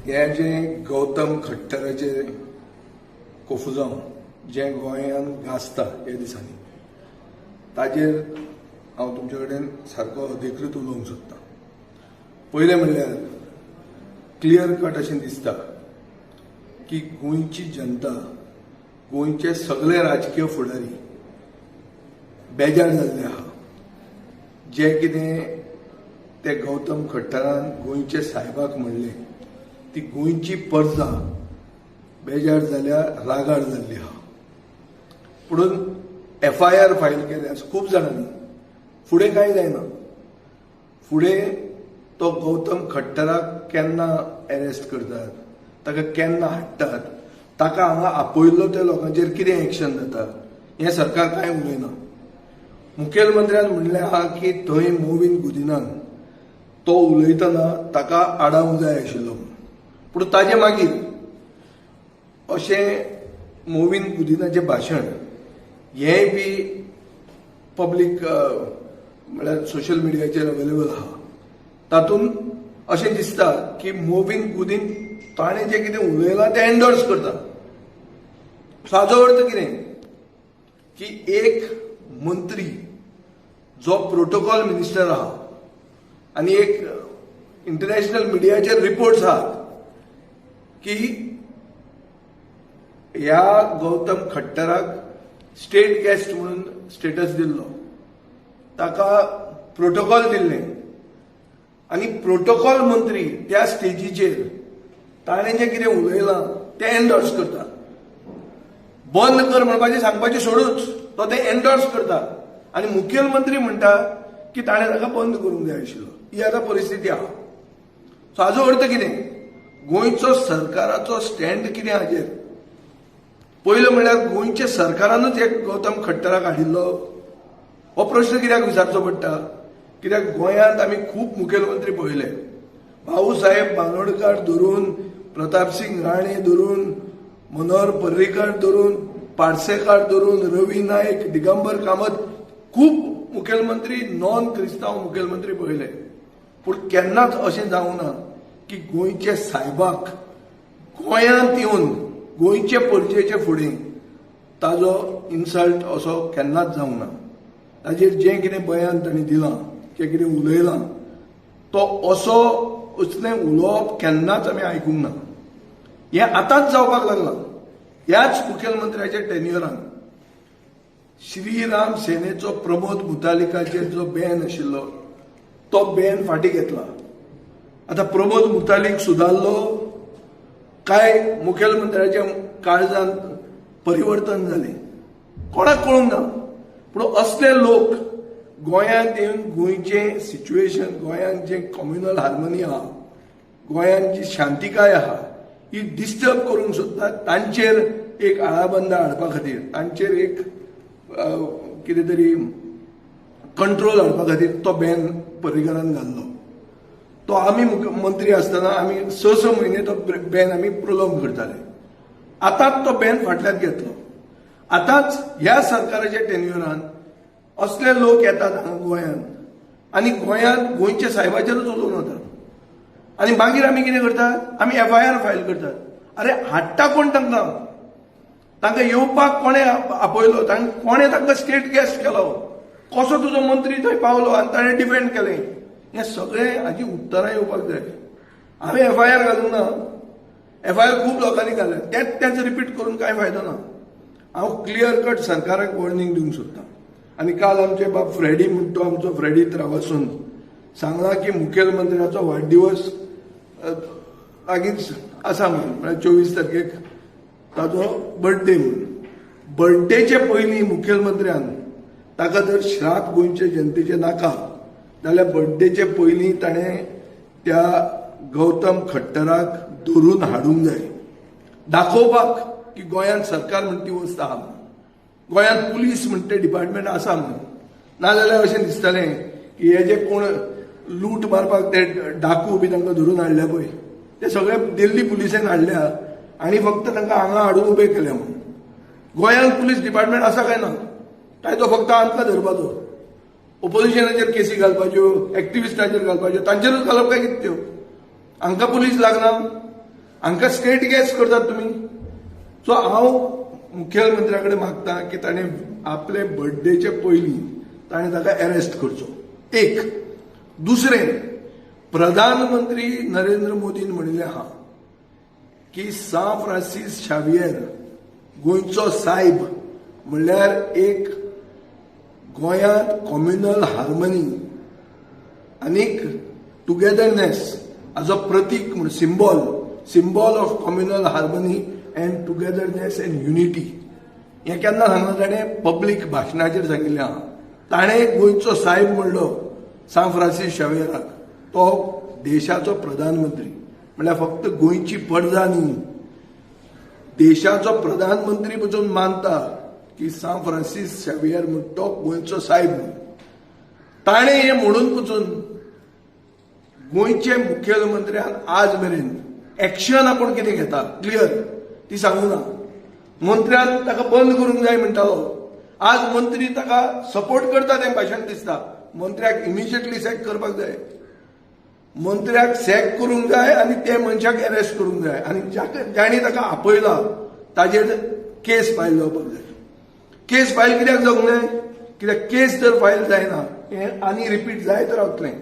हे जे गौतम खट्टराचे कोफुजांव जे गोंयांत गाजता हे दिसांनी ताजेर हांव तुमचे कडेन सारको अधिकृत उलोवंक सोदतां। पयलें म्हणल्यार क्लियर कट अशें दिसता की गोंयची जनता, गोंयचे सगळे राजकीय फुडारी बेजार जाल्ले आहा। जे कितें ते गौतम खट्टरान गोंयचे साहेबाक म्हणलें ती गोंयची प्रजा बेजार जाल्या, रागार जाल्ली आहा। पुणून FIR फायल केल्या खूब जाणांनी, फुडें कांय जायना। फुडें तो गौतम खट्टराक केन्ना अरेस्ट करतात, ताका केन्ना हाडटात, ताका हांगा आपयल्लो त्या लोकांचेर कितें एक्शन जाता हें सरकार कांय उलयना। मुखेलमंत्र्यान म्हणलें आहा की थंय मोविन गुदिन्हान तो उलयतना ताका आडावंक जाय आशिल्लो, पूण ताजे मागीर अशें मोविन गुदिन्हाचें भाशण हेंय बी पब्लीक म्हळ्यार सोशल मिडियाचेर अवेलेबल आहा। तातूंत अशें दिसता की मोविन गुदिन ताणें जें कितें उलयलां तें एंडोर्स करता। हाचो अर्थ कितें की एक मंत्री जो प्रोटोकॉल मिनिस्टर आहा आनी एक इंटरनॅशनल मिडियाचेर रिपोर्ट्स आहात की ह्या गौतम खट्टराक स्टेट गेस्ट म्हणून स्टेटस दिल्लो, ताका प्रोटोकॉल दिल्लें आनी प्रोटोकॉल मंत्री त्या स्टेजीचेर ताणें जें कितें उलयलां तें एंडोर्स करता। बंद कर म्हणपाचें सांगपाचें सोडूच तो तें एंडोर्स करता आनी मुखेलमंत्री म्हणटा की ताणें ताका बंद करूंक जाय आशिल्लो। ही आतां परिस्थिती आहा। सो हाचो अर्थ कितें, गोंयचो सरकाराचो स्टँड कितें हाजेर? पयलो म्हणल्यार गोंयच्या सरकारानूच एक गौतम खट्टराक हाडिल्लो हो प्रश्न कित्याक विचारचो पडटा? कित्याक गोंयांत आमी खूब मुखेलमंत्री पळयले, भाऊसाहेब बांदोडकार धरून, प्रतापसिंग राणे धरून, मनोहर पर्रीकार धरून, पार्सेकार धरून, रवी नायक, दिगंबर कामत, खूब मुखेलमंत्री नॉन क्रिस्तांव मुखेलमंत्री पळयले, पूण केन्नाच अशें जावंक ना की गोंयचे साहेबाक गोंयांत येवन गोंयचे परजेचे फुडें ताजो इन्सल्ट असो केन्नाच जावंक ना। ताजेर जें कितें बयान ताणें दिलां, जें कितें उलयलां, तो असो असलें उलोवप केन्नाच आमी आयकूंक ना। हें आतांच जावपाक लागलां। ह्याच मुखेलमंत्र्याच्या टेन्युरान श्रीराम सेनेचो प्रमोद मुतालिकाचेर जो बॅन आशिल्लो तो बॅन फाटीं घेतला। आतां प्रमोद मुतालीक सुदारलो काय मुखेलमंत्र्याच्या काळजांत परिवर्तन जालें कोणाक कळूंक ना। पूण असले लोक गोंयांत येवन गोंयचें सिच्युएशन, गोंयांत जें कम्युनल हार्मनी आहा, गोंयांत जी शांतिकाय आहा ही डिस्टर्ब करूंक सोदतात। तांचेर एक आळाबंदा हाडपा खातीर, तांचेर एक कितें तरी कंट्रोल हाडपा खातीर तो बॅन पर्रीकारान घाल्लो। तो आमी मंत्री आसतना आमी 6 म्हयने तो बॅन आमी प्रोलॉंग करताले। आतांच तो बॅन फाटल्यान घेतलो। आतांच ह्या सरकाराच्या टेन्युरान असले लोक येतात हांगा गोंयांत आनी गोंयांत गोंयच्या साहेबाचेरच उलोवन वतात आनी मागीर आमी कितें करतात, आमी FIR फायल करतात। अरे हाडटा कोण तांकां? तांकां येवपाक कोणें आपयलो? कोणें तांकां स्टेट गेस्ट केलो? कसो तुजो मंत्री थंय पावलो आनी ताणें डिफेंड केलें? हें सगळें हाची उत्तरां येवपाक जाय। हांवें FIR घालूंक ना, FIR खूब लोकांनी घाल्यात, तेंच रिपीट करून कांय फायदो ना। हांव क्लियर कट सरकाराक वॉर्निंग दिवंक सोदतां। आनी काल आमचे बाब फ्रेडी म्हणटा आमचो फ्रेडी त्रावासून सांगला की मुखेलमंत्र्याचो वाडदिवस लागींच आसा म्हणून, म्हळ्यार 24 तारखेक ताजो बर्थडे म्हणून। बर्थडेचे पयलीं मुखेलमंत्र्यान ताका जर श्राप गोंयचे जनतेचे नाका जाल्यार बर्थडेचे पयलीं ताणें त्या गौतम खट्टराक धरून हाडूंक जाय, दाखोवपाक की गोंयांत सरकार म्हणटी वस्त आहा म्हणून, गोंयांत पुलीस म्हणटे डिपार्टमेंट आसा म्हणून। नाजाल्यार अशें दिसतालें की हे जे कोण लूट मारपाक ते डाकू बी तांकां धरून हाडल्या पळय ते सगळे दिल्ली पुलिसेन हाडल्या आनी फक्त तांकां हांगा हाडून उबे केल्या म्हणून। गोंयांत पुलीस डिपार्टमेंट आसा काय ना? काय तो फक्त आमकां धरपाचो, ओपोजिशनाचेर केसी घालपाच्यो, एक्टिविस्टांचेर घालपाच्यो, तांचेरूच घालप काय कितें त्यो? हांकां पुलीस लागना? हांकां स्टेट गॅस करतात तुमी. सो हांव मुखेलमंत्र्या कडेन मागता की ताणें आपले बर्थडेचे पयलीं ताणें ताका अरेस्ट करचो. एक. दुसरें, प्रधानमंत्री नरेंद्र मोदीन म्हणिल्लें आहा की सान फ्रांसीस शावियर गोंयचो सायब म्हणल्यार एक गोंयांत कम्युनल हार्मनी आनीक टुगेदरनेस हाजो प्रतीक म्हण symbol of communal harmony and togetherness and unity. हें केन्ना सांगलें ताणें पब्लीक भाशणाचेर सांगिल्लें आहा. ताणें गोंयचो सायब म्हणलो सान फ्रांसीस शावियराक. तो देशाचो प्रधानमंत्री म्हणल्यार फक्त गोंयची प्रजा न्ही, देशाचो प्रधानमंत्री पसून मानता की सान फ्रांसीस शावियर म्हणटा तो गोंयचो सायब म्हणून. ताणें हें म्हणून पसून गोंयचे मुखेलमंत्र्यान आज मेरेन एक्शन आपूण कितें घेता क्लियर ती सांगूं ना. मंत्र्यान ताका बंद करूंक जाय म्हणटालो. आज मंत्री ताका सपोर्ट करता तें भाशण दिसता. मंत्र्याक इमिजिएटली सॅक करपाक जाय. मंत्र्याक सॅक करूंक जाय आनी त्या मनशाक अरेस्ट करूंक जाय आनी जाणी ताका आपयला ताजेर केस फायल जावपाक जाय. केस फायल कित्याक जावंक जाय? कित्याक केस जर फायल जायना हें आनी रिपीट जायत रावतलें.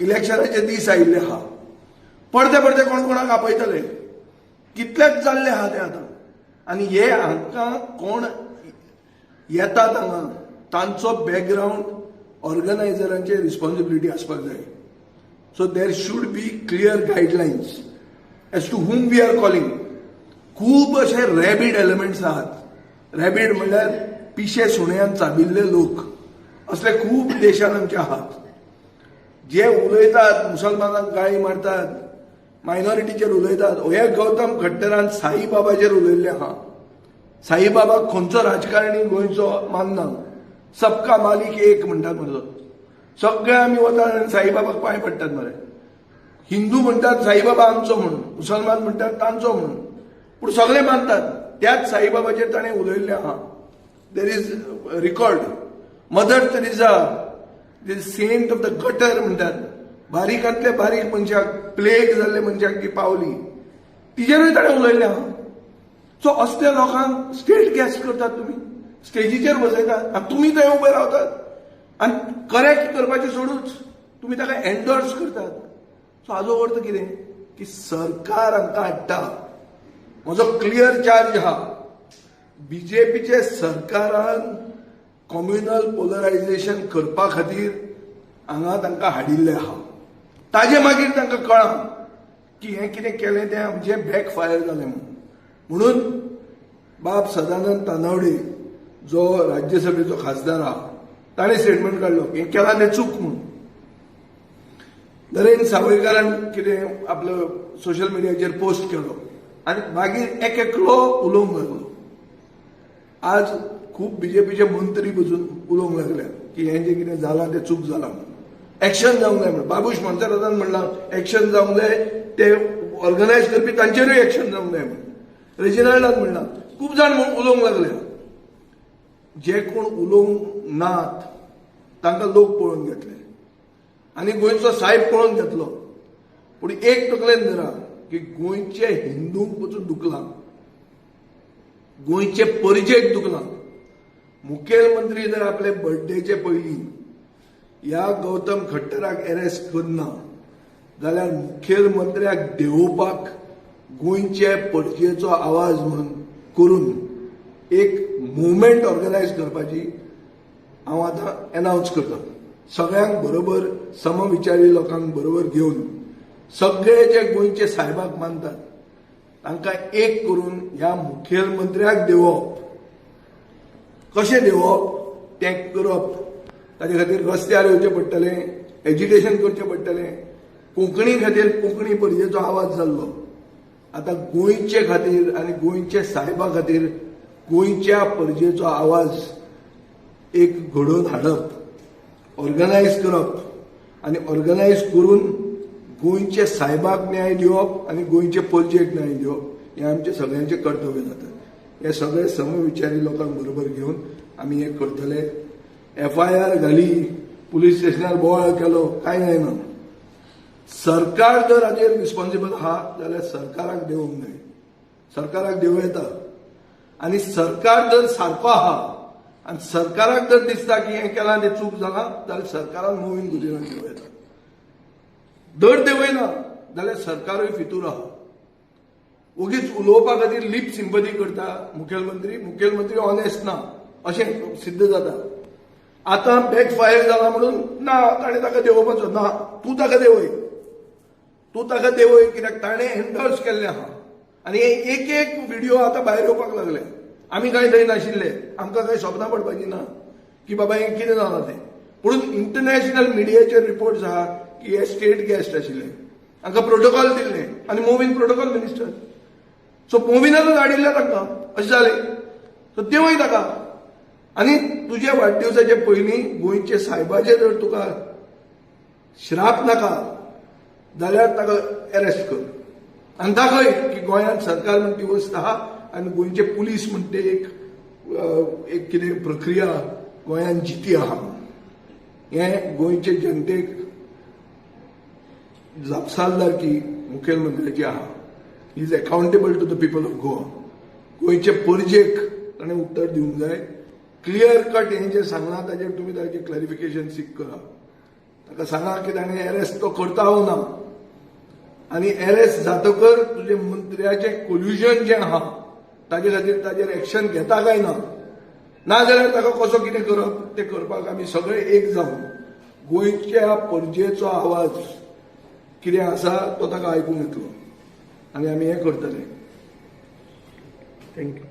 इलेक्शनाचे दीस आयिल्ले आहा. परते परते कोण कोणाक आपयतले. कितलेच जाल्ले आहा ते आतां. आनी हे हांकां कोण येतात हांगा तांचो बॅकग्रावंड ऑर्गनायझरांचे रिस्पॉन्सिबिलिटी आसपाक जाय. So there should be clear guidelines as to whom we are calling. खूब अशे रॅबीड एलिमेंट्स आहात. रॅबीड म्हणल्यार पिशे सुण्यान चाबिल्ले लोक असले खूब देशांत आमचे आहात जे उलयतात मुसलमानांक गाळी मारतात, मायनॉरिटीचेर उलयतात. हे गौतम खट्टरान साईबाबाचेर उलयल्ले आहा. साईबाबाक खंयचो राजकारणी गोंयचो मानना. सबका मालिक एक म्हणटात मरे. सगळे आमी वतात आनी साईबाबाक पांय पडटात मरे. हिंदू म्हणटात साईबाबा आमचो म्हणून, मुसलमान म्हणटात तांचो म्हणून, पूण सगळे मानतात. त्याच साईबाबाचेर ताणें उलयल्लें आहा. There is record. Mother Teresa the saint of the gutter म्हणटात. बारीकांतले बारीक मनशाक प्लेग जाल्ले मनशाक ती पावली तिजेरूय ताणें उलयल्लें आहा. सो असल्या लोकांक स्टेट गॅस करतात तुमी, स्टेजीचेर बसयतात आनी तुमी थंय उबे रावतात आनी करेक्ट करपाचें सोडूच तुमी ताका एन्डोर्स करतात. सो हाजो अर्थ कितें की सरकार हांकां हाडटा. म्हजो क्लियर चार्ज आहा. बीजेपीचे सरकारान कम्युनल पोलरायझेशन करपा खातीर हांगा तांकां हाडिल्लें आहा. ताजे मागीर तांकां कळ्ळां की हें कितें केलें तें आमचें बॅकफायर जालें म्हणून बाब सदानंद तानावडे जो राज्यसभेचो खासदार आहा ताणें स्टेटमेंट काडलो हें केलां तें चूक म्हणून. नरेंद्र सावयकारान कितें आपलो सोशल मिडियाचेर पोस्ट केलो आनी मागीर एकलो उलोवंक लागलो. आज खूब बीजेपीचे मंत्री पसून उलोवंक लागले की हें जें कितें जालां तें चूक जालां म्हणून. एक्शन जावंक जाय म्हणून. बाबूश मोन्सेरातान म्हणलां एक्शन जावंक जाय, ते ऑर्गनायज करपी तांचेरूय एक्शन जावंक जाय म्हणून. रेजिनाल्डान म्हणलां. खूब जाण उलोवंक लागले. जे कोण उलोवंक नात तांकां लोक पळोवन घेतले आनी गोंयचो सायब पळोवन घेतलो. पूण एक तकलेन धरा की गोंयचे हिंदूंक पसून दुखलां, गोंयचे परिचेक दुखलां. मुखेलमंत्री जर आपले बर्थडेचे पयलीं ह्या गौतम खट्टराक अरेस्ट करना जाल्यार मुखेलमंत्र्याक देंवोवपाक गोंयचे पडजेचो आवाज म्हणून करून एक मुवमेंट ऑर्गनायज करपाची हांव आतां अनावन्स करतां. सगळ्यांक बरोबर समविचारी लोकांक बरोबर घेवन सगळे जे गोंयचे सायबाक मानतात तांकां एक करून ह्या मुखेलमंत्र्याक देंवोवप. कशें देंवोवप तें करप. ताचे खातीर रस्त्यार येवचें पडटलें, एजिटेशन करचें पडटलें. कोंकणी खातीर कोंकणी परजेचो आवाज जाल्लो. आतां गोंयचे खातीर आनी गोंयचे सायबा खातीर गोंयच्या परजेचो आवाज एक घडोवन हाडप, ऑर्गनायज करप आनी ऑर्गनायज करून गोंयचे सायबाक न्याय दिवप आनी गोंयचे परजेक न्याय दिवप हें आमचें सगळ्यांचें कर्तव्य जाता. हे सगळे समविचारी लोकांक बरोबर घेवन आमी हें करतले. FIR घाली, पुलीस स्टेशनार बोवाळ केलो, कांय जायना. सरकार जर हाजेर रिस्पॉन्सिबल आहा जाल्यार सरकाराक देवूंक जाय. सरकाराक देव येता आनी सरकार जर सारको आहा आनी सरकाराक जर दिसता की हें केलां तें चूक जालां जाल्यार सरकारान मोहीन गुदिराक देव येता. दर देवयना जाल्यार सरकारूय फितूर आहा. उगीच उलोवपा खातीर लिप सिंपथी करता मुखेलमंत्री ऑनेस्ट ना अशें सिद्ध जाता. आतां बॅकफायर जाला म्हणून ना ताणें ताका देंवोवपाचो ना. तूं ताका देंवय कित्याक ताणें एन्डोर्स केल्लें आहा. आनी एक व्हिडिओ आतां भायर येवपाक लागले. आमी कांय थंय नाशिल्ले, आमकां कांय सपनां पडपाची ना की बाबा हें कितें जालां तें. म्हणून इंटरनॅशनल मिडियाचेर रिपोर्ट्स आहा की हे स्टेट गेस्ट आशिल्ले, हांकां प्रोटोकॉल दिल्ले आनी मोवीन प्रोटोकॉल मिनिस्टर. सो मोविनानूच हाडिल्लें तांकां अशें जालें. सो देंवय ताका. आनी तुज्या वाडदिवसाचे पयलीं गोंयचे सायबाचे जर तुका श्राप नाका जाल्यार ताका अरेस्ट कर आनी दाखय की गोंयांत सरकार म्हण ती वस्त आहा आनी गोंयचे पुलीस म्हणटे एक कितें प्रक्रिया गोंयांत जिती आहा. हें गोंयचे जनतेक जापसालदारकी मुखेलमंत्र्याची आहा. He is accountable to the people of Goa. गोंयचे परजेक ताणें उत्तर दिवंक जाय. क्लियर कट हें जें सांगलां ताजेर तुमी ताजें क्लॅरिफिकेशन सीक करा. ताका सांगा की ताणें अरेस्ट तो करता वो ना. आनी अरेस्ट जातकर तुजे मंत्र्याचें कोल्युजन जें आहा ताजे खातीर ताजेर एक्शन घेता काय ना. नाजाल्यार ताका कसो कितें करप तें करपाक आमी सगळे एक जावन गोंयच्या परजेचो आवाज कितें आसा तो ताका आयकूंक येतलो आनी आमी हें करतले. थँक्यू.